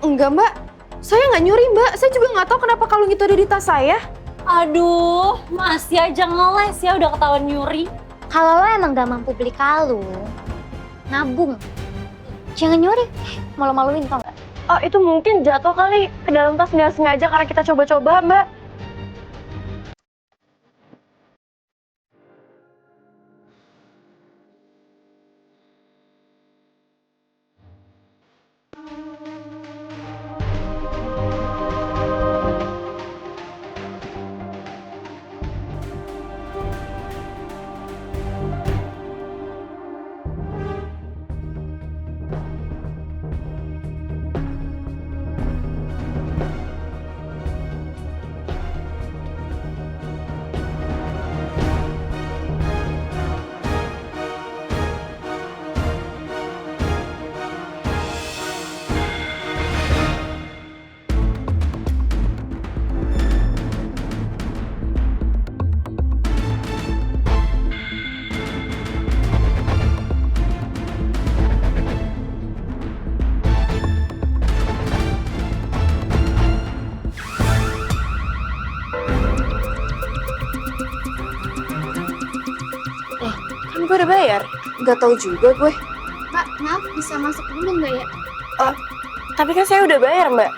Enggak mbak, saya nggak nyuri mbak. Saya juga nggak tahu kenapa kalung itu ada di tas saya. Aduh, masih aja ngeles ya udah ketahuan nyuri. Kalau lo emang gak mampu beli kalung, nabung. Jangan nyuri, malu-maluin tau gak? Oh itu mungkin jatuh kali ke dalam tas nggak sengaja karena kita coba-coba mbak. Kan gue udah bayar, nggak tahu juga gue. Mbak, maaf bisa masuk dulu nggak ya? Tapi kan saya udah bayar mbak.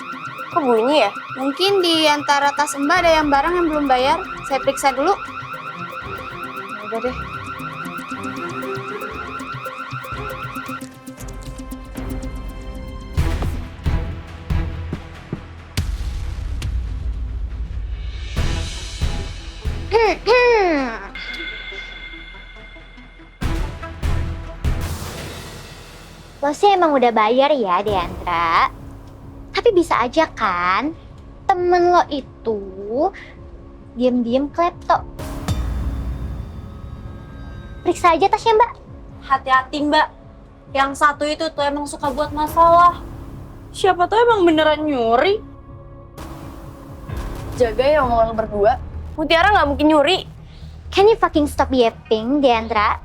Kok bunyi ya? Mungkin di antara tas Mbak ada yang barang yang belum bayar. Saya periksa dulu. Udah deh. Lo sih emang udah bayar ya, Deandra. Tapi bisa aja kan, temen lo itu diem-diem klepto. Periksa aja tasnya, Mbak. Hati-hati mbak, yang satu itu tuh emang suka buat masalah. Siapa tahu emang beneran nyuri. Jaga ya omongan lo berdua. Mutiara nggak mungkin nyuri. Can you fucking stop yapping, Deandra?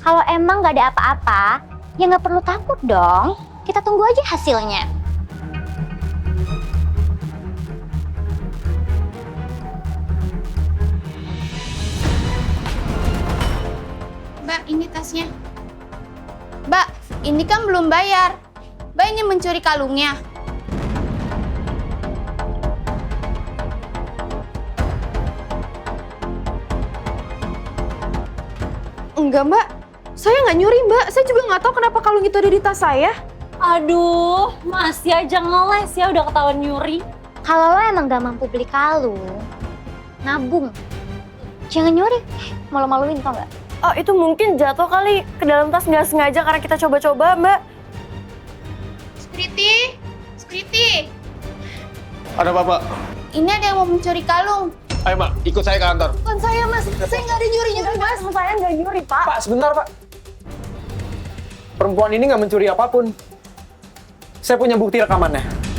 Kalau emang gak ada apa-apa, ya nggak perlu takut dong. Kita tunggu aja hasilnya. Mbak, ini tasnya. Mbak, ini kan belum bayar. Mbak ini mencuri kalungnya. Enggak mbak, saya nggak nyuri mbak. Saya juga nggak tahu kenapa kalung itu ada di tas saya. Aduh, masih aja ngeles ya udah ketahuan nyuri. Kalau lo emang gak mampu beli kalung, nabung. Jangan nyuri, malu-maluin tau gak? Oh itu mungkin jatuh kali ke dalam tas nggak sengaja karena kita coba-coba mbak. Security, security. Ada apa, Pak? Ini ada yang mau mencuri kalung. Ayo, Mbak, ikut saya ke kantor. Bukan saya mas, saya nggak ada nyurinya mas. Saya nggak nyuri pak. Pak, sebentar Pak. Perempuan ini nggak mencuri apapun. Saya punya bukti rekamannya.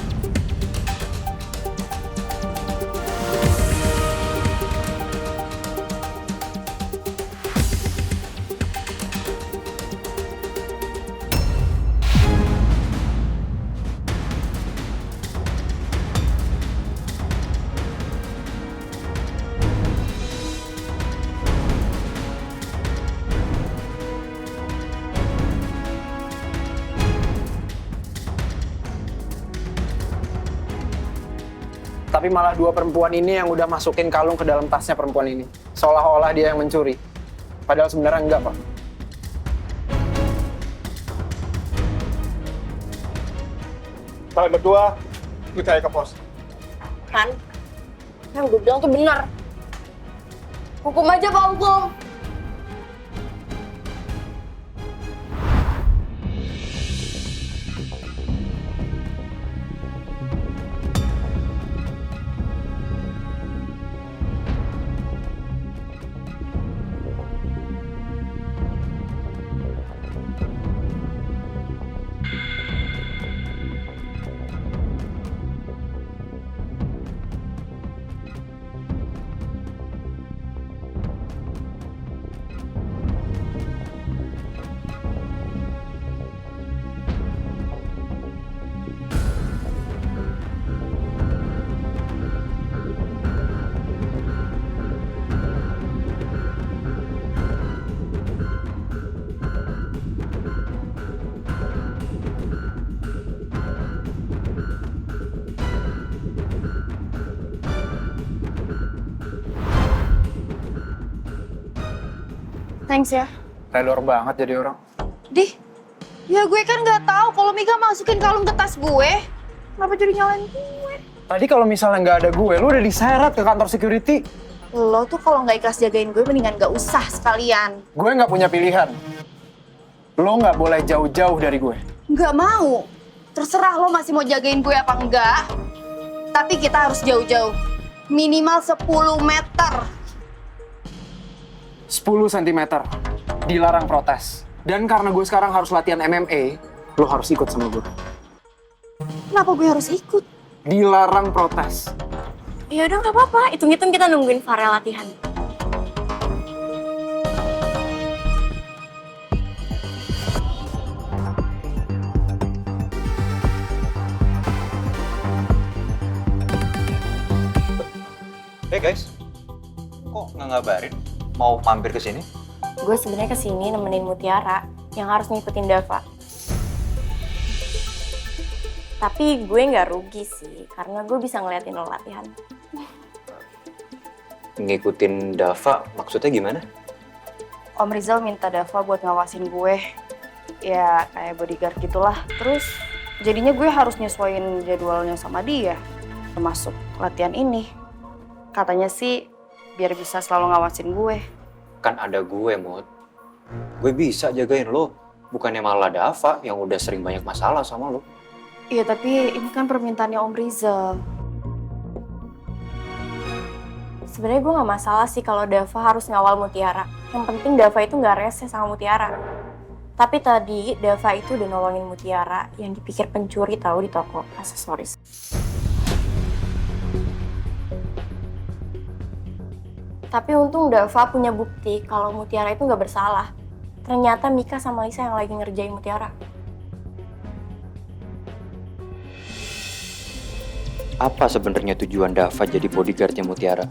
Tapi malah dua perempuan ini yang udah masukin kalung ke dalam tasnya perempuan ini. Seolah-olah dia yang mencuri. Padahal sebenarnya enggak, Pak. Kalian berdua, ikut saya ke pos. Kan, yang gue bilang tuh benar. Hukum aja pak, hukum. Thanks ya. Telur banget jadi orang. Dih, ya gue kan nggak tahu kalau Mika masukin kalung ke tas gue. Kenapa jadi nyalain gue? Tadi kalau misalnya nggak ada gue, lu udah diseret ke kantor security. Lo tuh kalau nggak ikhlas jagain gue, mendingan nggak usah sekalian. Gue nggak punya pilihan. Lo nggak boleh jauh-jauh dari gue. Nggak mau. Terserah lo masih mau jagain gue apa enggak. Tapi kita harus jauh-jauh. Minimal 10 meter. 10 cm. Dilarang protes. Dan karena gue sekarang harus latihan MMA, lo harus ikut sama gue. Kenapa gue harus ikut? Dilarang protes. Ya udah nggak apa-apa, hitung-hitung kita nungguin Farel latihan. Hey guys, kok nggak ngabarin mau mampir ke sini? Gue sebenarnya kesini nemenin Mutiara yang harus ngikutin Dava. Tapi gue nggak rugi sih, karena gue bisa ngeliatin lo latihan. Ngikutin Dava, maksudnya gimana? Om Rizal minta Dava buat ngawasin gue. Ya kayak bodyguard gitulah. Terus jadinya gue harus nyesuaiin jadwalnya sama dia. Termasuk latihan ini. Katanya sih biar bisa selalu ngawasin gue. Kan ada gue, Mut. Gue bisa jagain lo. Bukannya malah Dava yang udah sering banyak masalah sama lo. Iya tapi ini kan permintaannya Om Rizal. Sebenarnya gue nggak masalah sih kalau Dava harus ngawal Mutiara. Yang penting Dava itu nggak rese sama Mutiara. Tapi tadi Dava itu udah nolongin Mutiara yang dipikir pencuri tahu di toko aksesoris. Tapi untung Dava punya bukti kalau Mutiara itu nggak bersalah. Ternyata Mika sama Lisa yang lagi ngerjain Mutiara. Apa sebenarnya tujuan Dava jadi bodyguardnya Mutiara?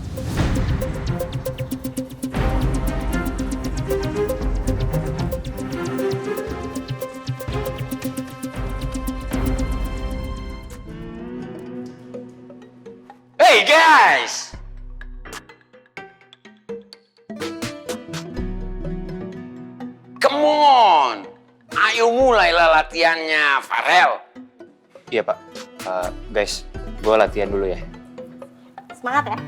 Hey guys! Come on! Ayo mulailah latihannya, Farel. Iya Pak. Guys, gue latihan dulu ya. Semangat ya.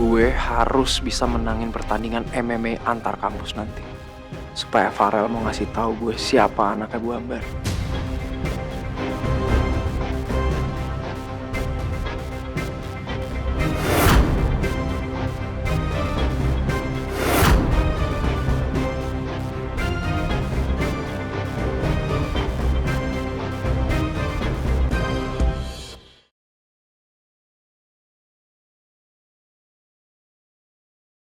Gue harus bisa menangin pertandingan MMA antar kampus nanti. Supaya Farel mau ngasih tahu gue siapa anaknya Bu Ambar.